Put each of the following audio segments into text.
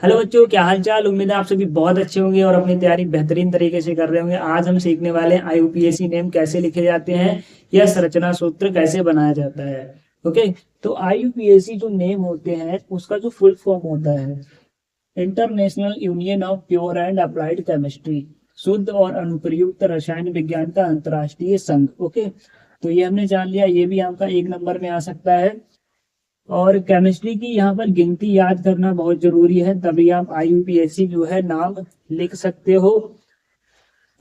Hello बच्चों, क्या हाल चाल। उम्मीद है आप सभी बहुत अच्छे होंगे और अपनी तैयारी बेहतरीन तरीके से कर रहे होंगे। आज हम सीखने वाले हैं आईयूपीएसी नेम कैसे लिखे जाते हैं या संरचना सूत्र कैसे बनाया जाता है। ओके। तो आईयूपीएसी जो नेम होते हैं उसका जो फुल फॉर्म होता है international union of pure and applied chemistry, शुद्ध और अनुप्रयुक्त रसायन विज्ञान का अंतर्राष्ट्रीय संघ। ओके। तो ये हमने जान लिया, ये भी आपका एक नंबर में आ सकता है। और केमिस्ट्री की यहाँ पर गिनती याद करना बहुत जरूरी है, तभी आप आईयूपीएसी जो है नाम लिख सकते हो।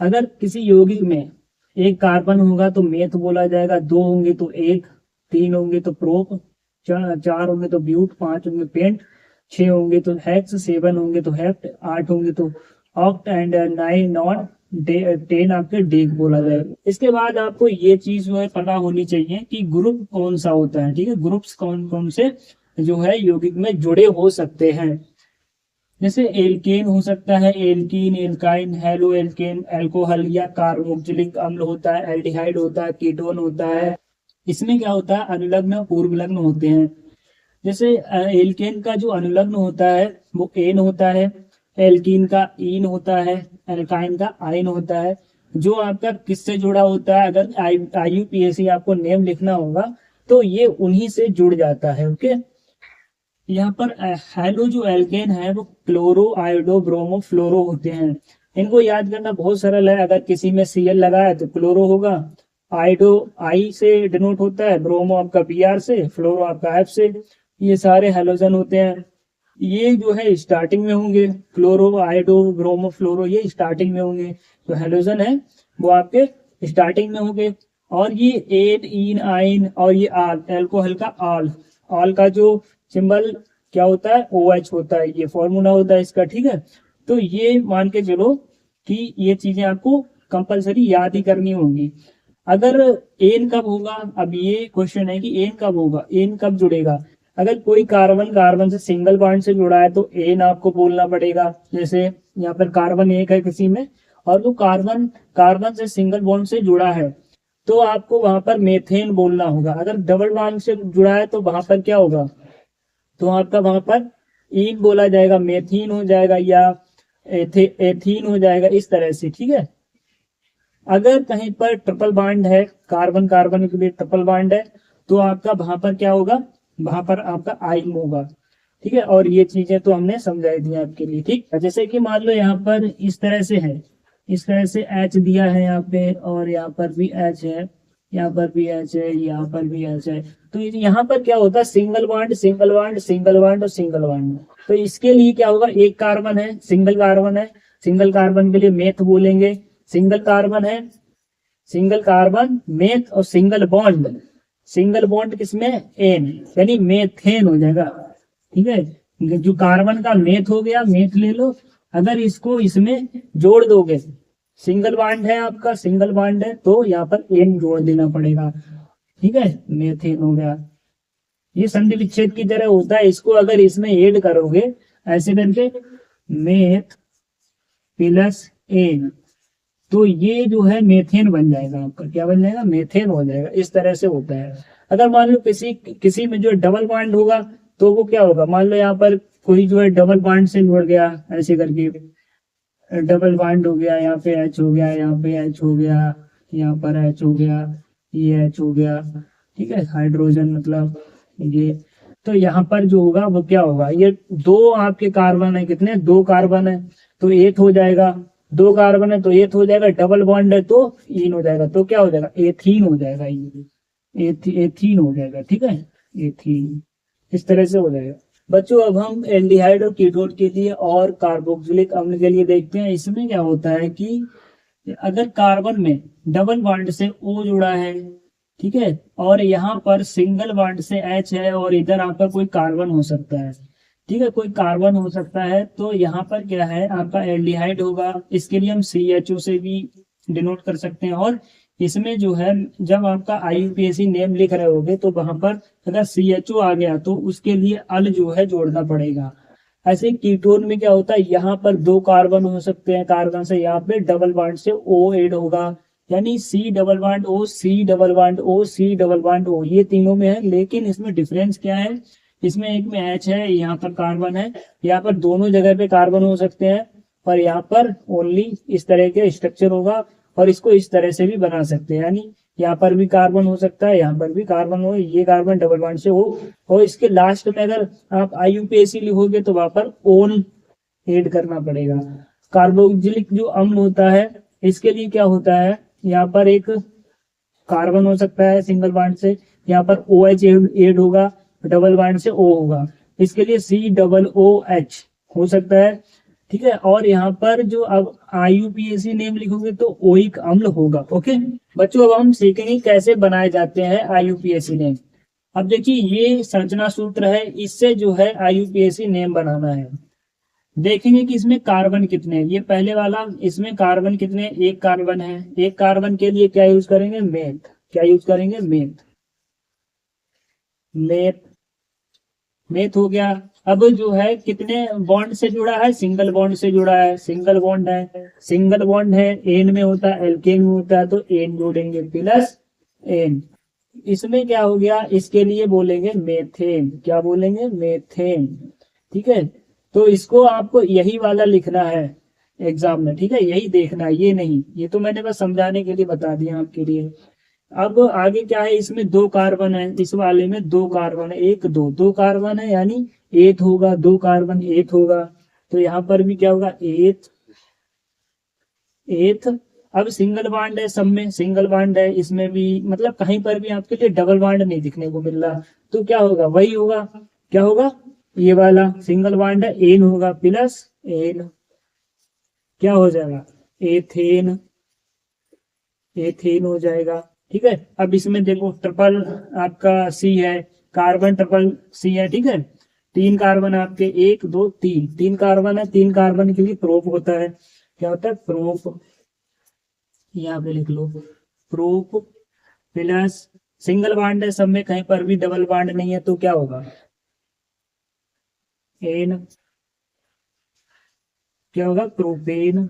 अगर किसी यौगिक में एक कार्बन होगा तो मेथ बोला जाएगा, दो होंगे तो एक, तीन होंगे तो प्रोप, चार होंगे तो ब्यूट, पांच होंगे पेंट, छह होंगे तो हेक्स, सेवन होंगे तो हेप्ट, आठ होंगे तो oct and nine non, ten आपके डेक बोला जाएगा। इसके बाद आपको ये चीज जो है पता होनी चाहिए कि ग्रुप कौन सा होता है। ठीक है, ग्रुप्स कौन कौन से जो है यौगिक में जुड़े हो सकते हैं। जैसे एल्केन हो सकता है, alkene, alkyne, halo alkane, alcohol या कार्बोक्सिलिक अम्ल होता है, एल्डिहाइड होता है, कीटोन होता है। इसमें क्या होता है, अनुलग्न पूर्व लग्न होते हैं। जैसे एल्केन का जो अनुलग्न होता है वो एन होता है, एल्कीन का ईन होता है, एल्काइन का आइन होता है। जो आपका किससे जुड़ा होता है, अगर आईयूपीएसी आपको नेम लिखना होगा तो ये उन्हीं से जुड़ जाता है। ओके। यहाँ पर हैलो जो एल्केन है वो क्लोरो, आयोडो, ब्रोमो, फ्लोरो होते हैं। इनको याद करना बहुत सरल है। अगर किसी में सीएल लगा है तो क्लोरो होगा, आयोडो आई से डिनोट होता है, ब्रोमो आपका बीआर से, फ्लोरो आपका एफ से। ये सारे हेलोजन होते हैं। ये जो है स्टार्टिंग में होंगे, क्लोरो, आयोडो, ब्रोमो, फ्लोरो ये स्टार्टिंग में होंगे। जो हेलोजन है वो आपके स्टार्टिंग में होंगे। और ये एन, इन, आइन और ये आल, एल्कोहल का आल, आल का जो सिंबल क्या होता है, ओ एच होता है, ये फॉर्मूला होता है इसका। ठीक है, तो ये मान के चलो कि ये चीजें आपको कंपलसरी याद ही करनी होंगी। अगर एन कब होगा, अब ये क्वेश्चन है कि एन कब होगा, एन कब जुड़ेगा। अगर कोई कार्बन कार्बन से सिंगल बॉन्ड से जुड़ा है तो एन आपको बोलना पड़ेगा। जैसे यहाँ पर कार्बन एक है किसी में और वो कार्बन कार्बन से सिंगल बॉन्ड से जुड़ा है तो आपको वहां पर मेथेन बोलना होगा। अगर डबल बॉन्ड से जुड़ा है तो वहां पर क्या होगा, तो आपका वहां पर ईन बोला जाएगा, मेथीन हो जाएगा या एथीन हो जाएगा, इस तरह से। ठीक है। अगर कहीं पर ट्रिपल बॉन्ड है, कार्बन कार्बन के लिए ट्रिपल बॉन्ड है तो आपका वहां पर क्या होगा, वहां पर आपका आइन होगा। ठीक है, और ये चीजें तो हमने समझाई दी आपके लिए। ठीक है, जैसे कि मान लो यहाँ पर इस तरह से है, इस तरह से एच दिया है यहाँ पे और यहाँ पर भी एच है, यहाँ पर भी एच है, यहाँ पर भी एच है। तो यहाँ पर क्या होता है, single bond, single bond, single bond और सिंगल बॉन्ड। तो इसके लिए क्या होगा, एक कार्बन है, सिंगल कार्बन है, सिंगल कार्बन के लिए मेथ बोलेंगे। सिंगल कार्बन है, सिंगल कार्बन मेथ, और सिंगल बॉन्ड किसमें, एन, यानी मेथेन हो जाएगा। ठीक है, जो कार्बन का मेथ हो गया, मेथ ले लो। अगर इसको इसमें जोड़ दोगे, सिंगल बॉन्ड है आपका, सिंगल बॉन्ड है तो यहाँ पर एन जोड़ देना पड़ेगा। ठीक है, मेथेन हो गया। ये संधि विच्छेद की तरह होता है, इसको अगर इसमें ऐड करोगे ऐसे करके, मेथ प्लस एन, तो ये जो है मेथेन बन जाएगा आपका। क्या बन जाएगा, मेथेन हो जाएगा। इस तरह से होता है। अगर मान लो किसी किसी में जो डबल बॉन्ड होगा तो वो क्या होगा, मान लो यहाँ पर कोई जो है डबल बॉन्ड से जुड़ गया, ऐसे करके डबल बॉन्ड हो गया, यहाँ पे एच हो गया, यहाँ पे एच हो गया, यहाँ पर एच हो गया, ये एच हो गया। ठीक है, हाइड्रोजन मतलब ये। तो यहाँ पर जो होगा वो क्या होगा, ये दो आपके कार्बन है, कितने, दो कार्बन है तो एथ हो जाएगा, दो कार्बन है तो एथ हो जाएगा, डबल बॉन्ड है तो इन हो जाएगा, तो क्या हो जाएगा, एथीन हो जाएगा। ये एथीन हो जाएगा। ठीक है, एथीन, इस तरह से हो जाएगा। बच्चों अब हम एल्डिहाइड और कीटोन के लिए और कार्बोक्सिलिक अम्ल के लिए देखते हैं। इसमें क्या होता है कि अगर कार्बन में डबल बॉन्ड से O जुड़ा है, ठीक है, और यहाँ पर सिंगल बॉन्ड से H है और इधर आपका कोई कार्बन हो सकता है। ठीक है, कोई कार्बन हो सकता है तो यहाँ पर क्या है, आपका एल्डिहाइड होगा। इसके लिए हम CHO से भी डिनोट कर सकते हैं। और इसमें जो है जब आपका आईयूपीएसी नेम लिख रहे होगे तो वहां पर अगर CHO आ गया तो उसके लिए अल जो है जोड़ना पड़ेगा। ऐसे कीटोन में क्या होता है, यहाँ पर दो कार्बन हो सकते हैं, कार्बन से यहाँ पे डबल बॉन्ड से O ऐड होगा, यानी C double bond O, C double bond O, C double bond O, ये तीनों में है। लेकिन इसमें डिफरेंस क्या है इसमें एक में H है, यहाँ पर कार्बन है, यहाँ पर दोनों जगह पे कार्बन हो सकते हैं, पर यहाँ पर ओनली इस तरह के स्ट्रक्चर होगा, और इसको इस तरह से भी बना सकते हैं, यानी यहाँ पर भी कार्बन हो सकता है, यहाँ पर भी कार्बन हो, ये कार्बन डबल बॉन्ड से हो, और इसके लास्ट में अगर आप IUPAC लिखोगे तो वहां पर ओन ऐड करना पड़ेगा। कार्बोक्सिलिक जो अम्ल होता है, इसके लिए क्या होता है, यहाँ पर एक कार्बन हो सकता है सिंगल बॉन्ड से, यहाँ पर OH ऐड होगा, डबल बॉन्ड से O होगा, इसके लिए COOH हो सकता है, ठीक है। और यहाँ पर जो अब IUPAC नेम लिखोगे तो ओइक अम्ल होगा। ओके बच्चों, अब हम सीखेंगे कैसे बनाए जाते हैं IUPAC नेम। अब देखिए ये संरचना सूत्र है, इससे जो है IUPAC नेम बनाना है। देखेंगे कि इसमें कार्बन कितने हैं, ये पहले वाला, इसमें कार्बन कितने, एक कार्बन है, एक कार्बन के लिए क्या यूज करेंगे, मेथ, क्या यूज करेंगे, मेथ, मेथ, मेथ हो गया। अब जो है कितने बॉन्ड से जुड़ा है, सिंगल बॉन्ड से जुड़ा है, सिंगल बॉन्ड है, सिंगल बॉन्ड है, एन में होता है, एल्केन में होता है, तो एन जोड़ेंगे प्लस एन। इसमें क्या हो गया, इसके लिए बोलेंगे मेथेन, क्या बोलेंगे, मेथेन, ठीक है। तो इसको आपको यही वाला लिखना है एग्जाम में, ठीक है, यही देखना है, ये नहीं, ये तो मैंने बस समझाने के लिए बता दिया आपके लिए। अब आगे क्या है, इसमें दो कार्बन है, इस वाले में दो कार्बन है, एक दो, दो कार्बन है, यानी एथ होगा, दो कार्बन एथ होगा, तो यहाँ पर भी क्या होगा, एथ, एथ। अब सिंगल बॉन्ड है, सब में सिंगल बॉन्ड है, इसमें भी, मतलब कहीं पर भी आपके लिए डबल बॉन्ड नहीं दिखने को मिल रहा, तो क्या होगा, वही होगा, क्या होगा, ये वाला सिंगल बॉन्ड है, एन होगा प्लस एन, क्या हो जाएगा, एथेन, एथेन हो जाएगा, ठीक है। अब इसमें देखो ट्रिपल आपका सी है, कार्बन ट्रिपल सी है, ठीक है, तीन कार्बन आपके, एक दो तीन, तीन कार्बन है, तीन कार्बन के लिए प्रोप होता है, क्या होता है, प्रोप, यहाँ पे लिख लो, प्रोप प्लस सिंगल बॉन्ड है सब में, कहीं पर भी डबल बॉन्ड नहीं है, तो क्या होगा, एन, क्या होगा, प्रोपेन।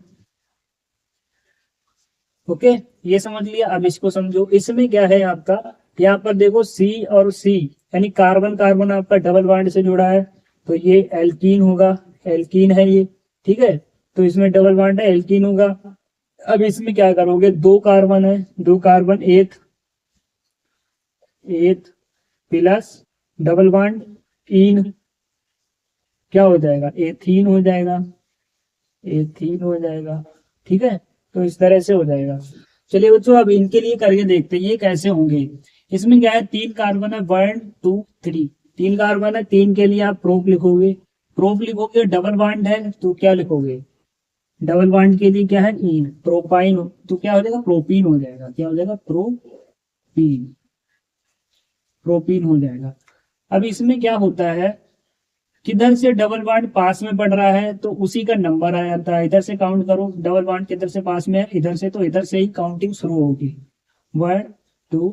ओके, ये समझ लिया। अब इसको समझो, इसमें क्या है आपका, यहाँ पर देखो सी और सी, यानी कार्बन कार्बन आपका डबल बॉन्ड से जुड़ा है, तो ये एल्कीन होगा, एल्कीन है ये, ठीक है, तो इसमें डबल बॉन्ड है, एल्कीन होगा। अब इसमें क्या करोगे, दो कार्बन है, दो कार्बन एथ, एथ प्लस डबल बॉन्ड इन, क्या हो जाएगा, एथीन हो जाएगा, एथीन हो जाएगा, ठीक है। तो इस तरह से हो जाएगा। चलिए बच्चों, अब इनके लिए करके देखते हैं ये कैसे होंगे। इसमें क्या है, तीन कार्बन है, 1 2 3, तीन कार्बन है, तीन के लिए आप प्रोप लिखोगे, प्रोप लिखोगे, डबल बॉन्ड है तो क्या लिखोगे, डबल बॉन्ड के लिए क्या है, इन, प्रोपाइन, तो क्या हो जाएगा, प्रोपीन हो जाएगा, क्या हो जाएगा, प्रोपीन, प्रोपीन हो जाएगा। अब इसमें क्या होता है, किधर से डबल बॉन्ड पास में पड़ रहा है तो उसी का नंबर आ जाता है, इधर से काउंट करो, डबल बॉन्ड किधर से पास में है, इधर से, तो इधर से ही काउंटिंग शुरू होगी, 1 2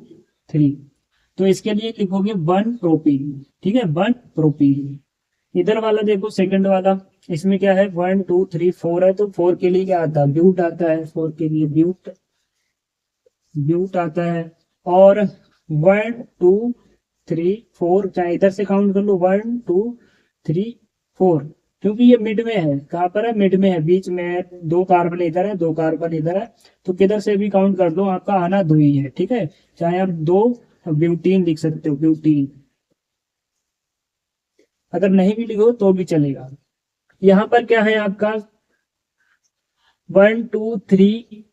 3, तो इसके लिए लिखोगे 1 प्रोपीन, ठीक है, 1 प्रोपीन। इधर वाला देखो सेकंड वाला, इसमें क्या है, 1 2 3 4 है, तो 4 के लिए क्या आता है, ब्यूट आता है, 4 के लिए ब्यूट, ब्यूट आता है। और 1 2 3 4, चाहे इधर से काउंट कर लो, 1 2 3 4, क्योंकि ये मिड में है, कहाँ पर है, मिड में है, बीच में है, दो कार्बन इधर है, दो कार्बन इधर है, तो किधर से भी काउंट कर दो, आपका आना दो ही है, ठीक है। चाहे आप दो ब्यूटीन लिख सकते हो, ब्यूटीन, अगर नहीं भी लिखो तो भी चलेगा। यहाँ पर क्या है आपका, 1 2 3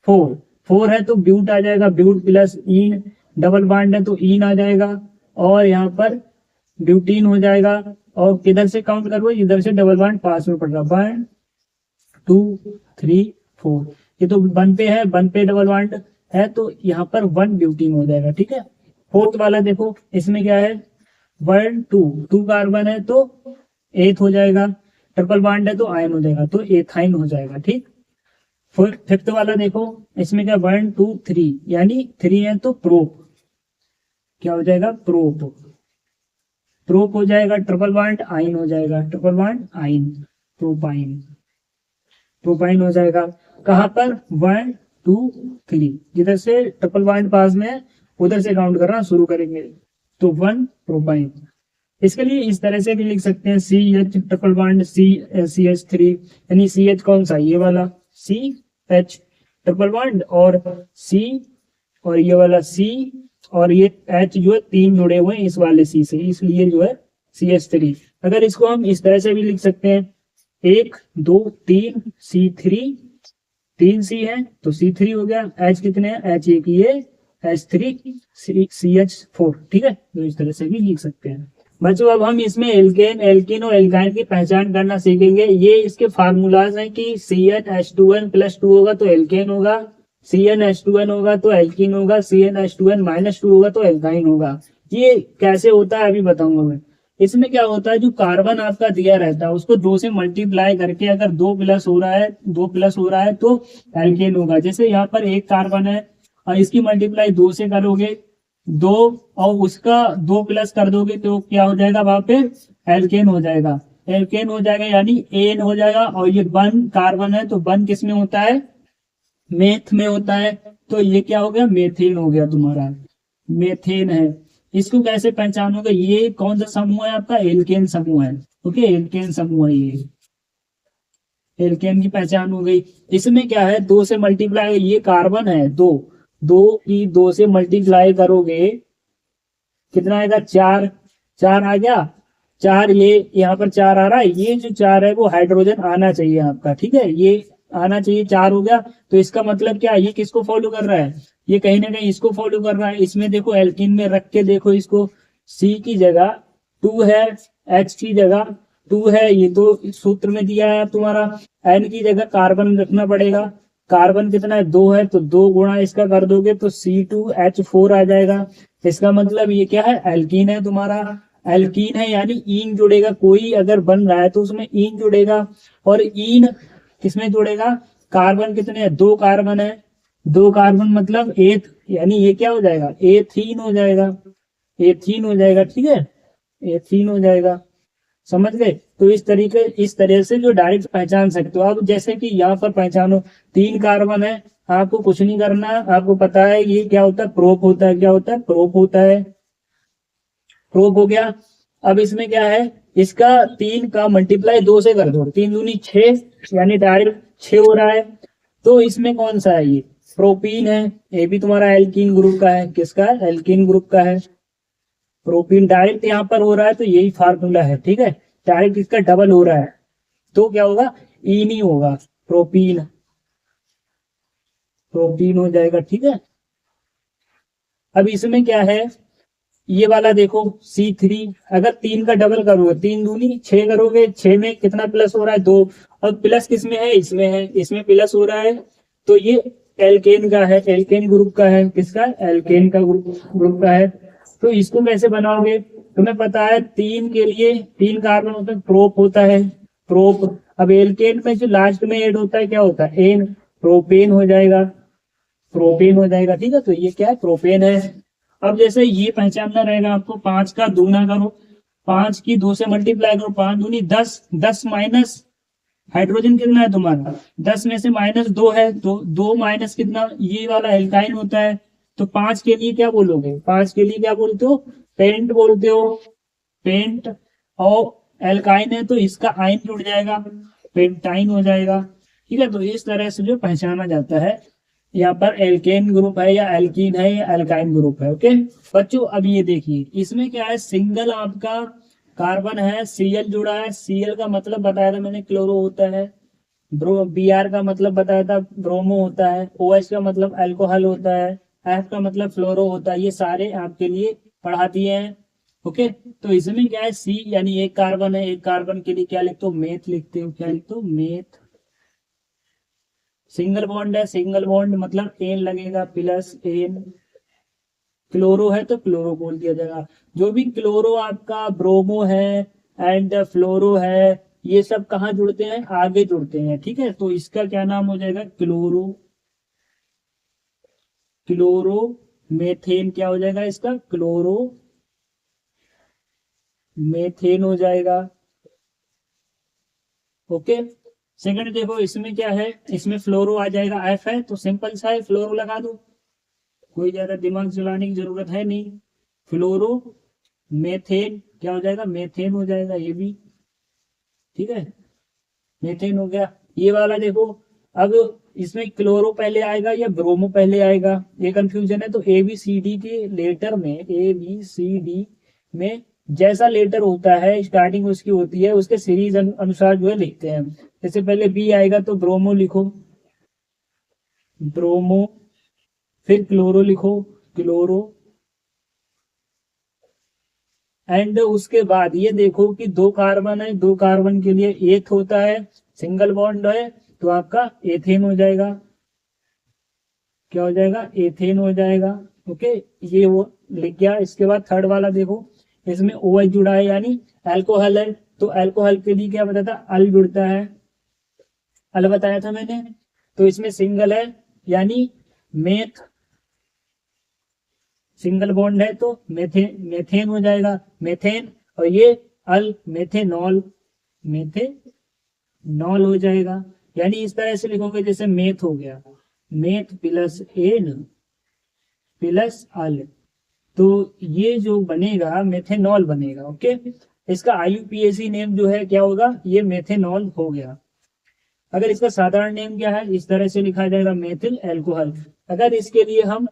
4, 4 है तो ब्यूट आ जाएगा, but plus ene, double bond है तो इन आ जाएगा, और यहाँ पर ब्यूटीन हो जाएगा। और किधर से काउंट करो, इधर से डबल बॉन्ड पास में पड़ रहा, 1 2 3 4, ये तो 1 पे है, 1 पे डबल बॉन्ड है, तो यहाँ पर 1 ब्यूटीन हो जाएगा, ठीक है। फोर्थ वाला देखो, इसमें क्या है, 1 2, 2 कार्बन है तो एथ हो जाएगा, ट्रिपल बॉन्ड है तो आयन हो जाएगा, तो एथाइन हो जाएगा, ठीक। फिर फिफ्थ वाला देखो, इसमें क्या, 1 2 3, यानी 3 है तो प्रोप, क्या हो जाएगा, प्रोप, प्रोप हो जाएगा, ट्रिपल बॉन्ड आइन हो जाएगा, ट्रिपल बॉन्ड आइन, प्रोपाइन, प्रोपाइन हो जाएगा। कहां पर, 1 2 3, जिधर से ट्रिपल बॉन्ड पास में है उधर से काउंट करना शुरू करेंगे, तो 1 प्रोपाइन, इसके लिए इस तरह से भी लिख सकते हैं, C H triple bond CH3, यानी सी एच कौन सा, ये वाला CH ट्रिपल बॉन्ड, और सी, और ये वाला सी, और ये H जो है तीन जुड़े हुए हैं इस वाले सी से, इसलिए जो है CH3। अगर इसको हम इस तरह से भी लिख सकते हैं, 1 2 3 C3, 3 सी है तो C3 हो गया, H कितने हैं, H एक ही है, H3 CH4, ठीक है, तो इस तरह से भी लिख सकते हैं। बच्चों अब हम इसमें एल्केन, एल्किन और एल्काइन की पहचान करना सीखेंगे। ये इसके फार्मूलाज हैं कि CnH2n+2 होगा तो एल्केन होगा, CnH2n होगा तो एल्किन होगा, CnH2n-2 होगा तो एल्काइन होगा। ये कैसे होता है अभी बताऊंगा मैं। इसमें क्या होता है, जो कार्बन आपका दिया रहता है उसको 2 से मल्टीप्लाई करके अगर 2 प्लस हो रहा है, 2 प्लस हो रहा है तो एल्केन होगा। जैसे यहाँ पर एक कार्बन है और इसकी मल्टीप्लाई 2 से करोगे, 2 और उसका 2 प्लस कर दोगे तो क्या हो जाएगा, वहां पे एल्केन हो जाएगा। एल्केन हो जाएगा यानी एन हो जाएगा, और ये वन कार्बन है तो वन किस में होता है, मेथ में होता है, तो ये क्या हो गया, मेथेन हो गया तुम्हारा, मेथेन है। इसको कैसे पहचानोगे, ये कौन सा समूह है आपका, एल्केन समूह है। ओके, एल्केन समूह है ये, एल्केन की पहचान हो गई। इसमें क्या है, 2 से मल्टीप्लाई, ये कार्बन है 2, 2 की 2 से मल्टीप्लाई करोगे कितना आएगा, 4, 4 आ गया, 4, ये यहाँ पर 4 आ रहा है, ये जो 4 है वो हाइड्रोजन आना चाहिए आपका, ठीक है, ये आना चाहिए, 4 हो गया। तो इसका मतलब क्या, ये किसको फॉलो कर रहा है, ये कहीं ना कहीं इसको फॉलो कर रहा है। इसमें देखो एल्किन में रख के देखो इसको, C की जगह 2 है, H की जगह 2 है, ये तो सूत्र में दिया है तुम्हारा। N की जगह कार्बन रखना पड़ेगा, कार्बन कितना है, 2 है, तो 2 गुणा इसका कर दोगे तो C2H4 आ जाएगा। इसका मतलब ये क्या है, एल्कीन है तुम्हारा। एल्कीन है यानी ईन जुड़ेगा, कोई अगर बन रहा है तो उसमें ईन जुड़ेगा, और ईन किसमें जुड़ेगा, कार्बन कितने हैं, 2 कार्बन है, 2 कार्बन मतलब एथ, यानी ये क्या हो जाएगा, एथीन हो जाएगा, एथीन हो जाएगा, ठीक है, एथीन हो जाएगा, समझ गए। तो इस तरह से जो डायरेक्ट पहचान सकते हो। अब जैसे कि यहाँ पर पहचानो, 3 कार्बन है, आपको कुछ नहीं करना, आपको पता है ये क्या होता है, प्रोप होता है, क्या होता है, प्रोप होता है, प्रोप हो गया। अब इसमें क्या है, इसका 3 का मल्टीप्लाई 2 से कर दो, 3 दूनी 6, यानी डायरेक्ट 6 हो रहा है। तो इसमें कौन सा है, ये प्रोपीन है, ये भी तुम्हारा एल्कीन ग्रुप का है, किसका है, एल्कीन ग्रुप का है। प्रोपीन डायरेक्ट यहाँ पर हो रहा है तो यही फार्मूला है, ठीक है, डायरेक्ट इसका डबल हो रहा है तो क्या होगा, ईन ही होगा, प्रोपीन, प्रोपीन हो जाएगा, ठीक है। अब इसमें क्या है, ये वाला देखो C3, अगर 3 का डबल करोगे, 3 दूनी 6 करोगे, 6 में कितना प्लस हो रहा है, 2, अब प्लस किसमें है, इसमें है, इसमें प्लस हो रहा है, तो ये एल्केन का है, एल्केन ग्रुप का है, किसका, एल्केन का ग्रुप का है। तो इसको कैसे बनाओगे, तुम्हें पता है 3 के लिए 3 कार्बन होता है, प्रोप होता है, प्रोप। अब एल्केन में जो लास्ट में ऐड होता है क्या होता है, एन, प्रोपेन हो जाएगा, प्रोपेन हो जाएगा, ठीक है, तो ये क्या है, प्रोपेन है। अब जैसे ये पहचानना रहेगा आपको, 5 का दूना करो, 5 की 2 से मल्टीप्लाई करो, 5 दूनी 10, 10 माइनस हाइड्रोजन कितना है तुम्हारा, 10 में से माइनस 2 है, तो 2 माइनस कितना, ये वाला एल्काइन होता है। तो 5 के लिए क्या बोलोगे, 5 के लिए क्या बोलते हो, पेंट बोलते हो, पेंट। और एल्काइन है तो इसका आइन जुड़ जाएगा, पेंटाइन हो जाएगा, ठीक है। तो इस तरह से जो पहचाना जाता है, यहाँ पर एल्केन ग्रुप है या एल्कीन है या एल्काइन ग्रुप है। ओके बच्चों, अब ये देखिए इसमें क्या है, सिंगल आपका कार्बन है, Cl जुड़ा है, Cl का मतलब बताया था मैंने, क्लोरो होता है, Br का मतलब बताया था, ब्रोमो होता है, OH का मतलब अल्कोहल होता है, F का मतलब फ्लोरो होता है, ये सारे आपके लिए पढ़ा दिए हैं। ओके, तो इसमें क्या है, C यानी एक कार्बन है, एक कार्बन के लिए क्या लिखते हो, मेथ लिखते हो, क्या लिखते हो, मेथ। सिंगल बॉन्ड है, सिंगल बॉन्ड मतलब एन लगेगा, प्लस एन। क्लोरो है तो क्लोरो बोल दिया जाएगा। जो भी क्लोरो आपका, ब्रोमो है एंड फ्लोरो है, ये सब कहाँ जुड़ते हैं, आगे जुड़ते हैं, ठीक है। तो इसका क्या नाम हो जाएगा, क्लोरो, क्लोरो मेथेन, क्या हो जाएगा इसका, क्लोरो मेथेन हो जाएगा। ओके, सेकंड देखो इसमें क्या है, इसमें फ्लोरो आ जाएगा, एफ है तो सिंपल सा है, फ्लोरो लगा दो, कोई ज्यादा दिमाग चलाने की जरूरत है नहीं। फ्लोरो मेथेन क्या हो जाएगा, मेथेन हो जाएगा ये भी। ठीक है, मेथेन हो गया। ये वाला देखो, अब इसमें क्लोरो पहले आएगा या ब्रोमो पहले आएगा, ये कंफ्यूजन है। तो ए बी सी डी के लेटर में, ए बी सी डी में जैसा लेटर होता है स्टार्टिंग उसकी होती है, उसके सीरीज अनुसार जो है लिखते हैं। जैसे पहले बी आएगा तो ब्रोमो लिखो, ब्रोमो, फिर क्लोरो लिखो, क्लोरो, एंड उसके बाद ये देखो कि 2 कार्बन है, 2 कार्बन के लिए एथ होता है, सिंगल बॉन्ड है, तो आपका एथेन हो जाएगा। क्या हो जाएगा, एथेन हो जाएगा। ओके, ये वो लिख गया। इसके बाद थर्ड वाला देखो, इसमें ओ एच जुड़ा है यानी अल्कोहल है, तो अल्कोहल के लिए क्या बताया था, अल जुड़ता है, अल बताया था मैंने। तो इसमें सिंगल है यानी मेथ, सिंगल बॉन्ड है तो मेथेन, मेथेन हो जाएगा, मेथेन। और ये अल मेथेनॉल, मेथेनॉल हो जाएगा। यानी इस तरह से लिखोगे जैसे मेथ हो गया, मेथ प्लस एन प्लस अल, तो ये जो बनेगा मेथेनॉल बनेगा। ओके, इसका आईयूपीएसी नेम जो है क्या होगा, ये मेथेनॉल हो गया। अगर इसका साधारण नेम क्या है, इस तरह से लिखा जाएगा मेथिल एल्कोहल। अगर इसके लिए हम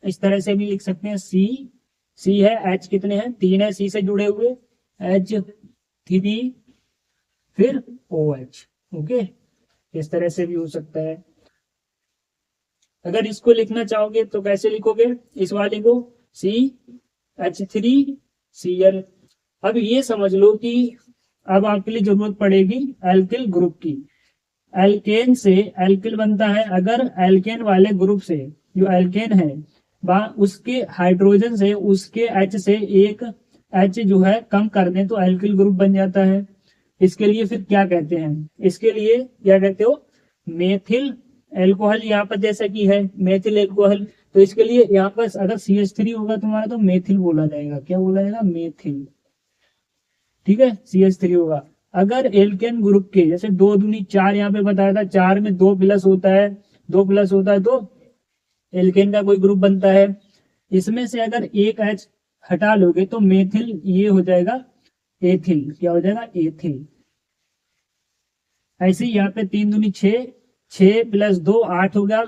इस तरह से भी लिख सकते हैं, सी, सी है, एच कितने हैं, 3 है, सी से जुड़े हुए, H3 फिर OH। ओके, इस तरह से भी हो सकता है। अगर इसको लिखना चाहोगे तो कैसे लिखोगे, इस वाले को CH3Cl। अब ये समझ लो कि अब आपके लिए जरूरत पड़ेगी एल्किल ग्रुप की। एल्केन से एल्किल बनता है, अगर एल्केन वाले ग्रुप से जो एल्केन है उसके हाइड्रोजन से, उसके H से एक H जो है कम कर दें तो एल्किल ग्रुप बन जाता है। इसके लिए फिर क्या कहते हैं, इसके लिए क्या कहते हो, मेथिल एल्कोहल। यहाँ पर जैसा कि है मेथिल एल्कोहल, तो इसके लिए यहाँ पर अगर CH3 होगा तुम्हारा तो मेथिल बोला जाएगा। क्या बोला जाएगा, मेथिल। ठीक है, CH3 होगा। अगर एल्केन ग्रुप के जैसे 2 दूनी 4 यहाँ पे बताया था, 4 में 2 प्लस होता है, 2 प्लस होता है तो एल्केन का कोई ग्रुप बनता है। इसमें से अगर एक H हटा लोगे तो मेथिल ये हो जाएगा एथिल। क्या हो जाएगा, एथिल। ऐसे ही यहाँ पे 3 दूनी 6, 6 प्लस 2 8 होगा,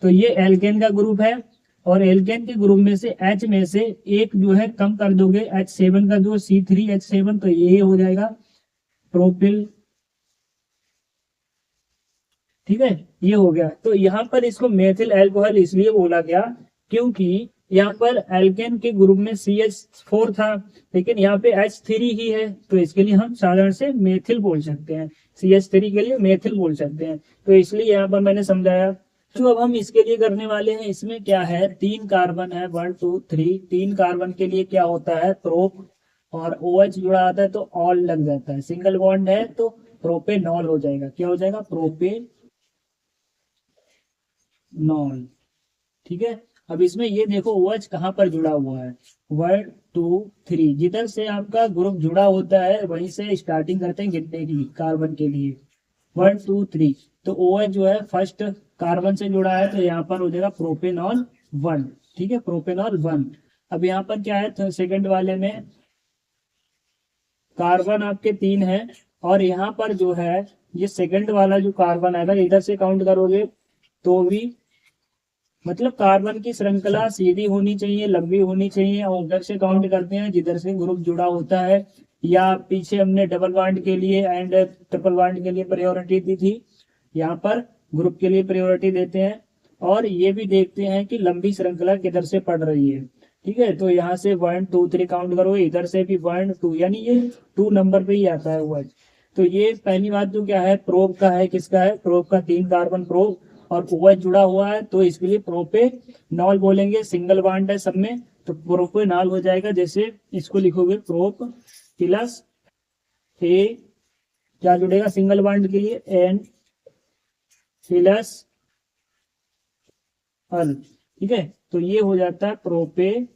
तो ये एल्केन का ग्रुप है। और एल्केन के ग्रुप में से H में से एक जो है कम कर दोगे, H7 का जो C3H7, तो ये हो जाएगा प्रोपिल। ठीक है, ये हो गया। तो यहाँ पर इसको मेथिल एल्कोहल इसलिए बोला गया क्योंकि यहाँ पर एल्केन के ग्रुप में CH4 था, लेकिन यहाँ पे H3 ही है, तो इसके लिए हम साधारण से मेथिल बोल सकते हैं, CH3 के लिए मेथिल बोल सकते हैं। तो इसलिए यहाँ पर मैंने समझाया। तो अब हम इसके लिए करने वाले हैं, इसमें क्या है, 3 कार्बन है, 1 2 3, 3 कार्बन के लिए क्या होता है, प्रोप, और OH जुड़ा आता है तो ऑल लग जाता है, सिंगल बॉन्ड है तो प्रोपेनॉल हो जाएगा। क्या हो जाएगा, प्रोपेनॉल। ठीक है, अब इसमें ये देखो OH कहाँ पर जुड़ा हुआ है, 1 2 3, जिधर से आपका ग्रुप जुड़ा होता है वहीं से स्टार्टिंग करते हैं गिनने की कार्बन के लिए, 1 2 3। तो OH जो है फर्स्ट कार्बन से जुड़ा है, तो यहाँ पर हो जाएगा प्रोपेनॉल 1। ठीक है, प्रोपेनॉल 1। अब यहाँ पर क्या है, सेकंड वाले में कार्बन आपके 3 है, और यहाँ पर जो है ये सेकंड वाला जो कार्बन आएगा, इधर से काउंट करोगे तो भी, मतलब कार्बन की श्रृंखला सीधी होनी चाहिए, लंबी होनी चाहिए, और उधर से काउंट करते हैं जिधर से ग्रुप जुड़ा होता है। या पीछे हमने डबल बॉन्ड के लिए एंड ट्रिपल बॉन्ड के लिए प्रायोरिटी दी थी, यहाँ पर ग्रुप के लिए प्रायोरिटी देते हैं। और ये भी देखते हैं कि लंबी श्रृंखला किधर से पड़ रही है। ठीक है, तो यहाँ से 1 2 3 काउंट करो, इधर से भी 1 2, यानी ये 2 नंबर पे ही आता है OH। तो ये पहली बात तो क्या है, प्रोप का है, किसका है, प्रोप का, 3 कार्बन प्रोप और OH जुड़ा हुआ है, तो इसके लिए प्रोपेनॉल बोलेंगे, सिंगल बॉन्ड है सब में, तो प्रोपेनॉल हो जाएगा। जैसे इसको लिखोगे प्रोप प्लस ए, क्या जुड़ेगा सिंगल बॉन्ड के लिए, एन प्लस अल। ठीक है, तो ये हो जाता है प्रोपेनॉल,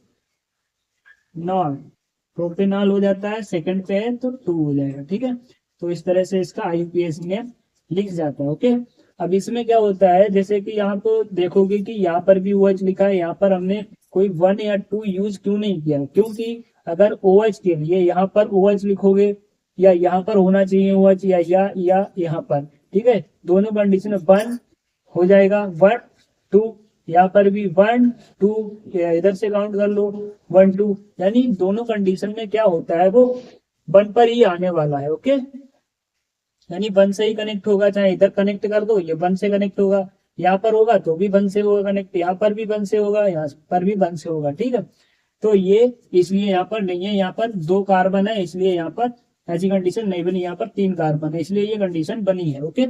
प्रोपेनॉल हो जाता है, सेकंड पे है तो 2 हो जाएगा। ठीक है, तो इस तरह से इसका आईयूपीएसी नेम लिख जाता है। ओके, अब इसमें क्या होता है, जैसे कि यहाँ पर देखोगे कि यहाँ पर भी OH लिखा है, यहाँ पर हमने कोई 1 या 2 यूज क्यों नहीं किया, क्योंकि अगर OH के लिए यहाँ पर OH लिखोगे या यहाँ पर होना चाहिए OH या यहाँ पर, ठीक है, दोनों कंडीशन 1 हो जाएगा, 1 2, यहाँ पर भी 1 2, इधर से काउंट कर लो 1 2, यानी दोनों कंडीशन में क्या होता है वो 1 पर ही आने वाला है। ओके, यानी 1 से ही कनेक्ट होगा, चाहे इधर कनेक्ट कर दो ये 1 से कनेक्ट होगा, यहाँ पर होगा तो भी 1 से होगा कनेक्ट, यहाँ पर भी 1 से होगा, यहाँ पर भी 1 से होगा, ठीक है। तो ये इसलिए यहाँ पर नहीं है, यहाँ पर 2 कार्बन है इसलिए यहाँ पर ऐसी कंडीशन नहीं बनी, यहाँ पर 3 कार्बन है इसलिए ये कंडीशन बनी है। ओके,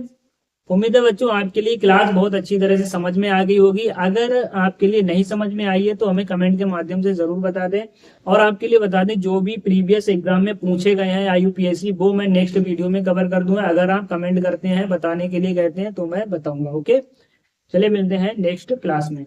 उम्मीद है बच्चों आपके लिए क्लास बहुत अच्छी तरह से समझ में आ गई होगी। अगर आपके लिए नहीं समझ में आई है तो हमें कमेंट के माध्यम से जरूर बता दें, और आपके लिए बता दें जो भी प्रीवियस एग्जाम में पूछे गए हैं IUPAC वो मैं नेक्स्ट वीडियो में कवर कर दूंगा। अगर आप कमेंट करते हैं, बताने के लिए कहते हैं तो मैं बताऊंगा। ओके, चलिए मिलते हैं नेक्स्ट क्लास में।